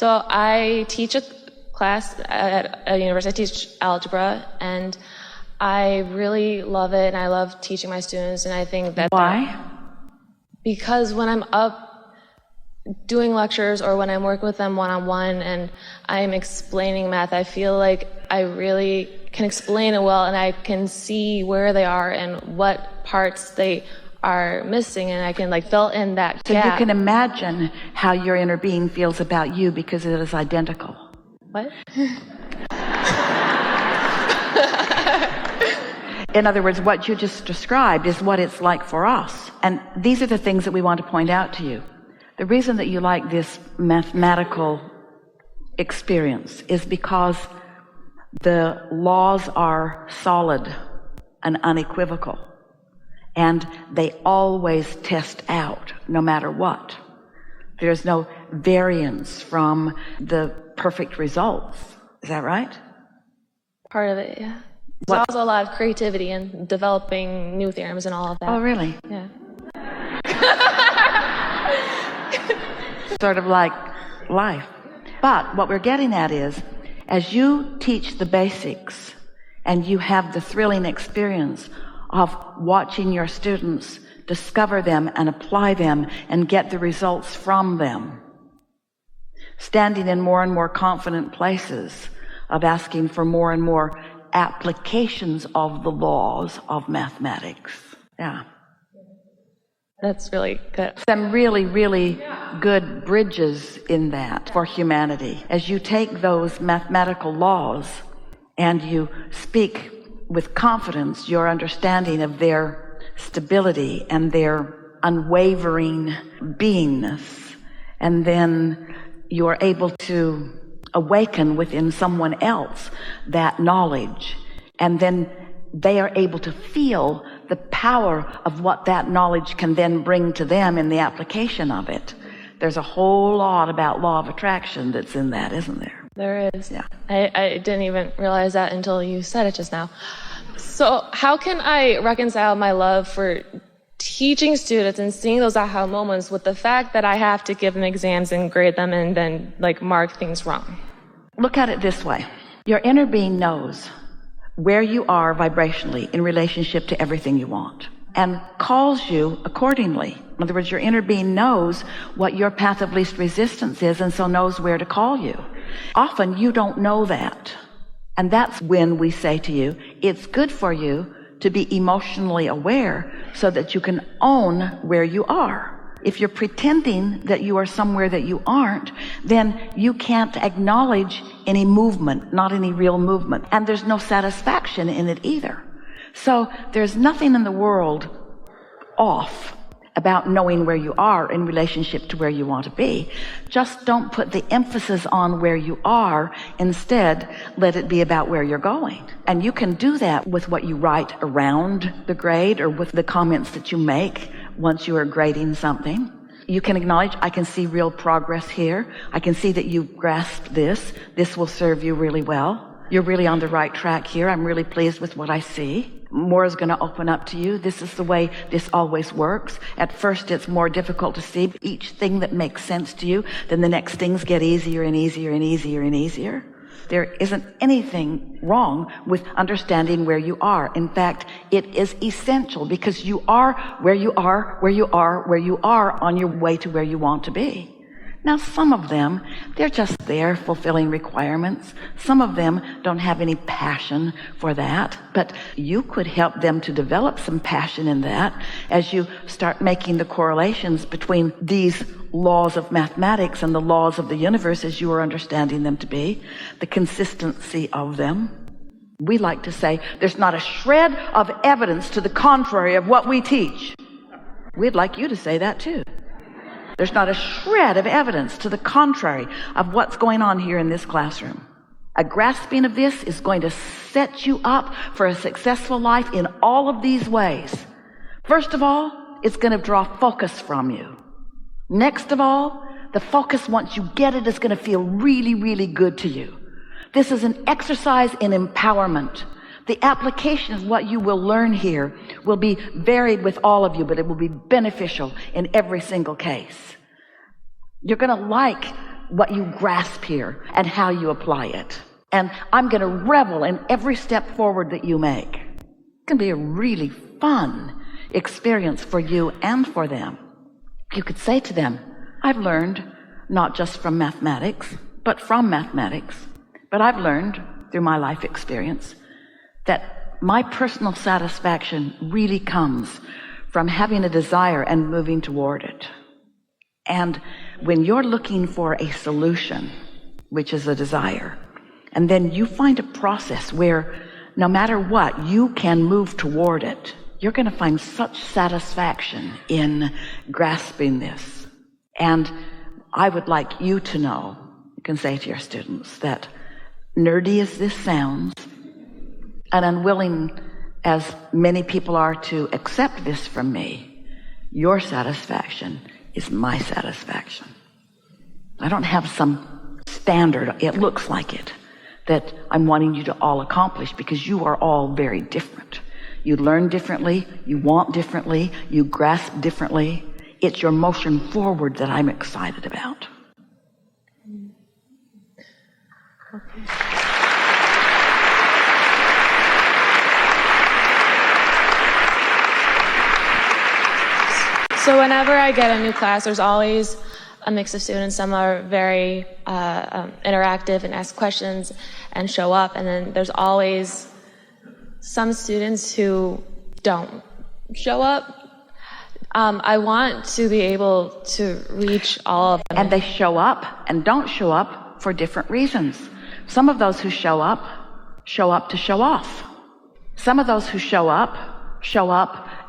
So I teach a class at a university. I teach algebra, and I really love it, and I love teaching my students, and I think that... Why? Because when I'm up doing lectures or when I'm working with them one-on-one and I'm explaining math, I feel like I really can explain it well, and I can see where they are and what parts they are missing, and I can like fill in that gap. So you can imagine how your inner being feels about you because it is identical. What? In other words, what you just described is what it's like for us. And these are the things that we want to point out to you. The reason that you like this mathematical experience is because the laws are solid and unequivocal, and they always test out no matter what. There's no variance from the perfect results. Is that right? Part of it, yeah. There's also a lot of creativity in developing new theorems and all of that. Oh, really? Yeah. Sort of like life. But what we're getting at is, as you teach the basics and you have the thrilling experience of watching your students discover them and apply them and get the results from them, standing in more and more confident places of asking for more and more applications of the laws of mathematics. Yeah. That's really good. Some really, really good bridges in that for humanity. As you take those mathematical laws and you speak with confidence your understanding of their stability and their unwavering beingness, and then you are able to awaken within someone else that knowledge, and then they are able to feel the power of what that knowledge can then bring to them in the application of it. There's a whole lot about law of attraction that's in that, isn't there? There is. Yeah. I didn't even realize that until you said it just now. So how can I reconcile my love for teaching students and seeing those aha moments with the fact that I have to give them exams and grade them and then like mark things wrong? Look at it this way. Your inner being knows where you are vibrationally in relationship to everything you want and calls you accordingly. In other words, your inner being knows what your path of least resistance is, and so knows where to call you. Often you don't know that. And that's when we say to you, it's good for you to be emotionally aware so that you can own where you are. If you're pretending that you are somewhere that you aren't, then you can't acknowledge any movement, not any real movement. And there's no satisfaction in it either. So there's nothing in the world off about knowing where you are in relationship to where you want to be. Just don't put the emphasis on where you are. Instead, let it be about where you're going. And you can do that with what you write around the grade or with the comments that you make once you are grading something. You can acknowledge, I can see real progress here. I can see that you grasped this. This will serve you really well. You're really on the right track here. I'm really pleased with what I see. More is going to open up to you. This is the way this always works. At first, it's more difficult to see each thing that makes sense to you. Then the next things get easier and easier and easier and easier. There isn't anything wrong with understanding where you are. In fact, it is essential because you are where you are, where you are, where you are on your way to where you want to be. Now, some of them, they're just there fulfilling requirements. Some of them don't have any passion for that, but you could help them to develop some passion in that as you start making the correlations between these laws of mathematics and the laws of the universe as you are understanding them to be, the consistency of them. We like to say there's not a shred of evidence to the contrary of what we teach. We'd like you to say that too. There's not a shred of evidence to the contrary of what's going on here in this classroom. A grasping of this is going to set you up for a successful life in all of these ways. First of all, it's going to draw focus from you. Next of all, the focus, once you get it, is going to feel really, really good to you. This is an exercise in empowerment. The application of what you will learn here will be varied with all of you, but it will be beneficial in every single case. You're going to like what you grasp here and how you apply it. And I'm going to revel in every step forward that you make. It can be a really fun experience for you and for them. You could say to them, I've learned not just from mathematics, but from mathematics, but I've learned through my life experience that my personal satisfaction really comes from having a desire and moving toward it. And when you're looking for a solution, which is a desire, and then you find a process where no matter what, you can move toward it, you're going to find such satisfaction in grasping this. And I would like you to know, you can say to your students, that nerdy as this sounds, and unwilling as many people are to accept this from me, your satisfaction is my satisfaction. I don't have some standard, it looks like it, that I'm wanting you to all accomplish, because you are all very different. You learn differently, you want differently, you grasp differently. It's your motion forward that I'm excited about. Okay. So whenever I get a new class, there's always a mix of students. Some are very interactive and ask questions and show up. And then there's always some students who don't show up. I want to be able to reach all of them. And they show up and don't show up for different reasons. Some of those who show up to show off. Some of those who show up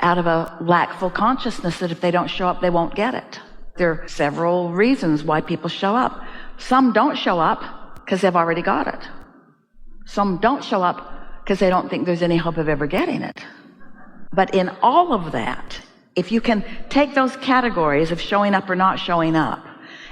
out of a lackful consciousness that if they don't show up, they won't get it. There are several reasons why people show up. Some don't show up because they've already got it. Some don't show up because they don't think there's any hope of ever getting it. But in all of that, if you can take those categories of showing up or not showing up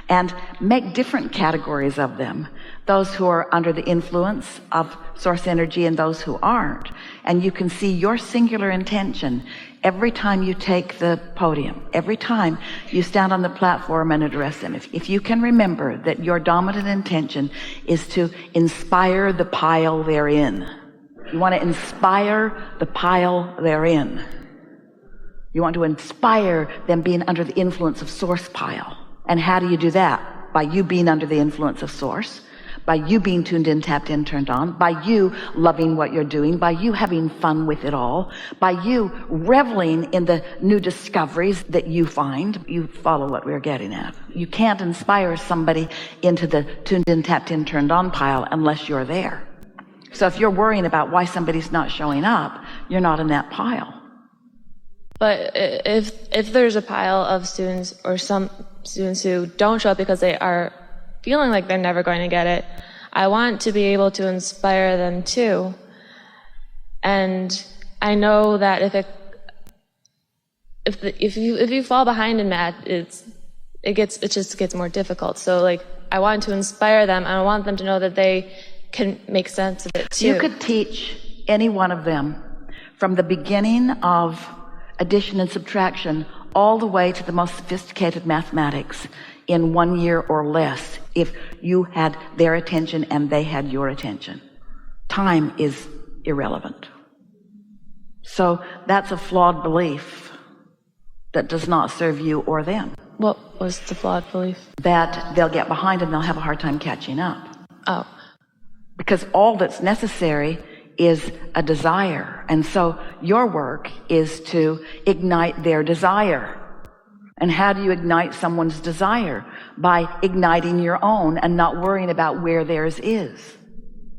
and make different categories of them, those who are under the influence of source energy and those who aren't, and you can see your singular intention every time you take the podium, every time you stand on the platform and address them. If you can remember that your dominant intention is to inspire the pile they're in. You want to inspire the pile they're in. You want to inspire them being under the influence of source pile. And how do you do that? By you being under the influence of source, by you being tuned in, tapped in, turned on, by you loving what you're doing, by you having fun with it all, by you reveling in the new discoveries that you find. You follow what we're getting at. You can't inspire somebody into the tuned in, tapped in, turned on pile unless you're there. So if you're worrying about why somebody's not showing up, you're not in that pile. But if there's a pile of students or some students who don't show up because they are feeling like they're never going to get it, I want to be able to inspire them too. And I know that if you fall behind in math, it just gets more difficult. So like I want to inspire them, and I want them to know that they can make sense of it too. You could teach any one of them from the beginning of addition and subtraction all the way to the most sophisticated mathematics in 1 year or less if you had their attention and they had your attention. Time is irrelevant. So that's a flawed belief that does not serve you or them. What was the flawed belief? That they'll get behind and they'll have a hard time catching up. Oh. Because all that's necessary is a desire. And so your work is to ignite their desire. And how do you ignite someone's desire? By igniting your own and not worrying about where theirs is.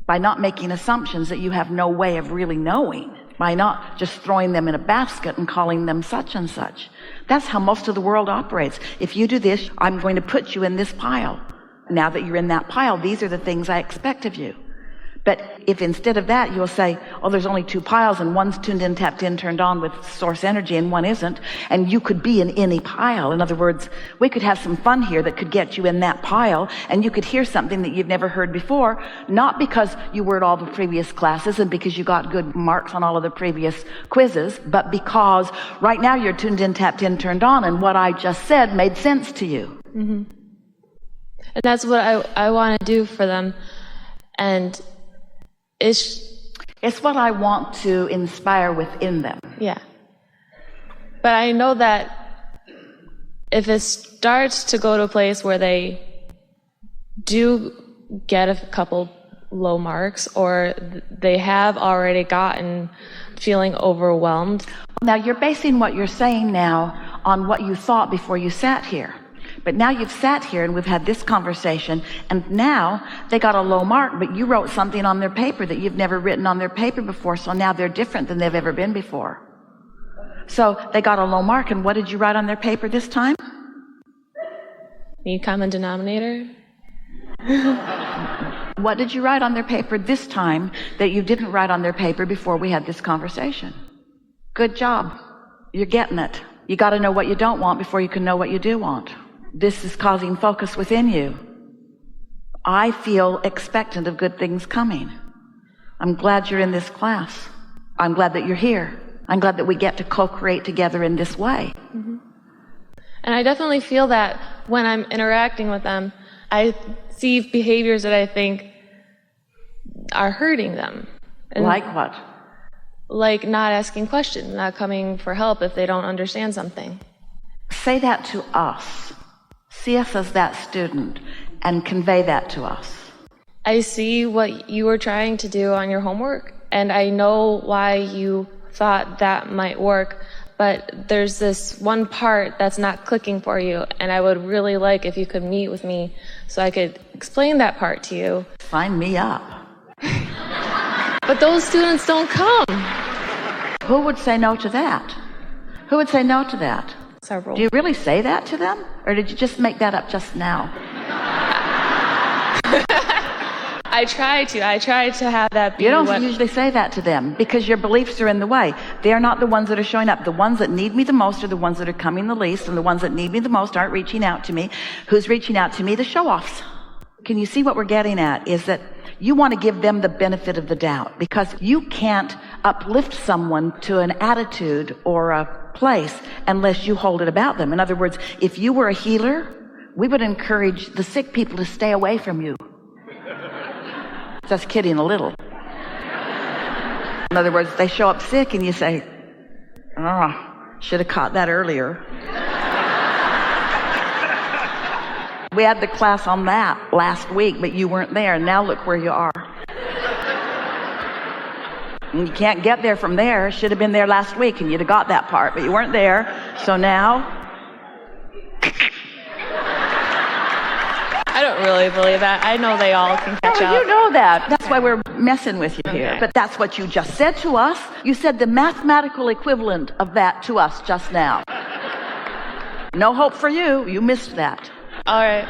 By not making assumptions that you have no way of really knowing. By not just throwing them in a basket and calling them such and such. That's how most of the world operates. If you do this, I'm going to put you in this pile. Now that you're in that pile, these are the things I expect of you. But if instead of that you'll say, oh, there's only two piles and one's tuned in, tapped in, turned on with source energy and one isn't, and you could be in any pile. In other words, we could have some fun here that could get you in that pile, and you could hear something that you've never heard before, not because you were at all the previous classes and because you got good marks on all of the previous quizzes, but because right now you're tuned in, tapped in, turned on, and what I just said made sense to you. Mm-hmm. And that's what I want to do for them. And it's what I want to inspire within them. Yeah. But I know that if it starts to go to a place where they do get a couple low marks, or they have already gotten feeling overwhelmed. Now you're basing what you're saying now on what you thought before you sat here. But now you've sat here and we've had this conversation, and now they got a low mark, but you wrote something on their paper that you've never written on their paper before, so now they're different than they've ever been before. So they got a low mark, and what did you write on their paper this time? Need common denominator? What did you write on their paper this time that you didn't write on their paper before we had this conversation? Good job. You're getting it. You got to know what you don't want before you can know what you do want. This is causing focus within you. I feel expectant of good things coming. I'm glad you're in this class. I'm glad that you're here. I'm glad that we get to co-create together in this way. Mm-hmm. And I definitely feel that when I'm interacting with them, I see behaviors that I think are hurting them. And like what? Like not asking questions, not coming for help if they don't understand something. Say that to us. See us as that student and convey that to us. I see what you were trying to do on your homework, and I know why you thought that might work, but there's this one part that's not clicking for you, and I would really like if you could meet with me so I could explain that part to you. Sign me up. But those students don't come. Who would say no to that? Who would say no to that? Several. Do you really say that to them? Or did you just make that up just now? I try to have that be. You don't usually say that to them because your beliefs are in the way. They're not the ones that are showing up. The ones that need me the most are the ones that are coming the least, and the ones that need me the most aren't reaching out to me. Who's reaching out to me? The show-offs. Can you see what we're getting at? Is that you want to give them the benefit of the doubt, because you can't uplift someone to an attitude or a place unless you hold it about them. In other words, if you were a healer, we would encourage the sick people to stay away from you. Just kidding a little. In other words, they show up sick and you say, should have caught that earlier. We had the class on that last week, but you weren't there. Now look where you are. And you can't get there from there. Should have been there last week and you'd have got that part, but you weren't there. So now... I don't really believe that. I know they all can catch up. You know that. That's why we're messing with you here. Okay. But that's what you just said to us. You said the mathematical equivalent of that to us just now. No hope for you. You missed that. All right.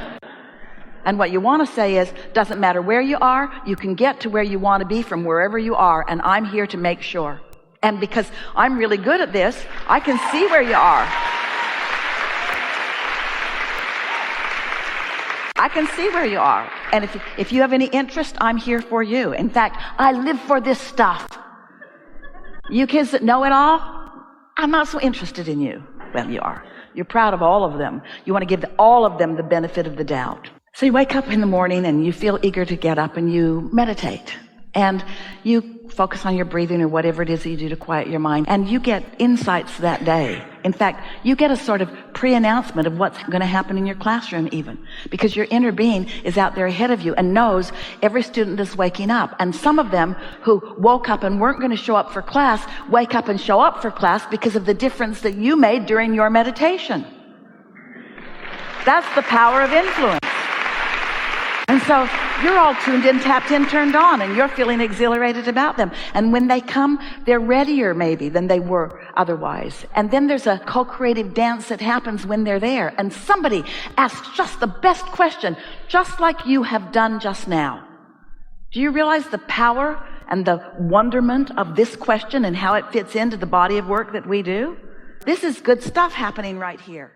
And what you want to say is, doesn't matter where you are, you can get to where you want to be from wherever you are, and I'm here to make sure. And because I'm really good at this, I can see where you are. I can see where you are. And if you have any interest, I'm here for you. In fact, I live for this stuff. You kids that know it all, I'm not so interested in you. Well, you are. You're proud of all of them. You want to give all of them the benefit of the doubt. So you wake up in the morning and you feel eager to get up and you meditate. And you focus on your breathing or whatever it is that you do to quiet your mind. And you get insights that day. In fact, you get a sort of pre-announcement of what's going to happen in your classroom even. Because your inner being is out there ahead of you and knows every student is waking up. And some of them who woke up and weren't going to show up for class, wake up and show up for class because of the difference that you made during your meditation. That's the power of influence. And so you're all tuned in, tapped in, turned on, and you're feeling exhilarated about them. And when they come, they're readier maybe than they were otherwise. And then there's a co-creative dance that happens when they're there. And somebody asks just the best question, just like you have done just now. Do you realize the power and the wonderment of this question and how it fits into the body of work that we do? This is good stuff happening right here.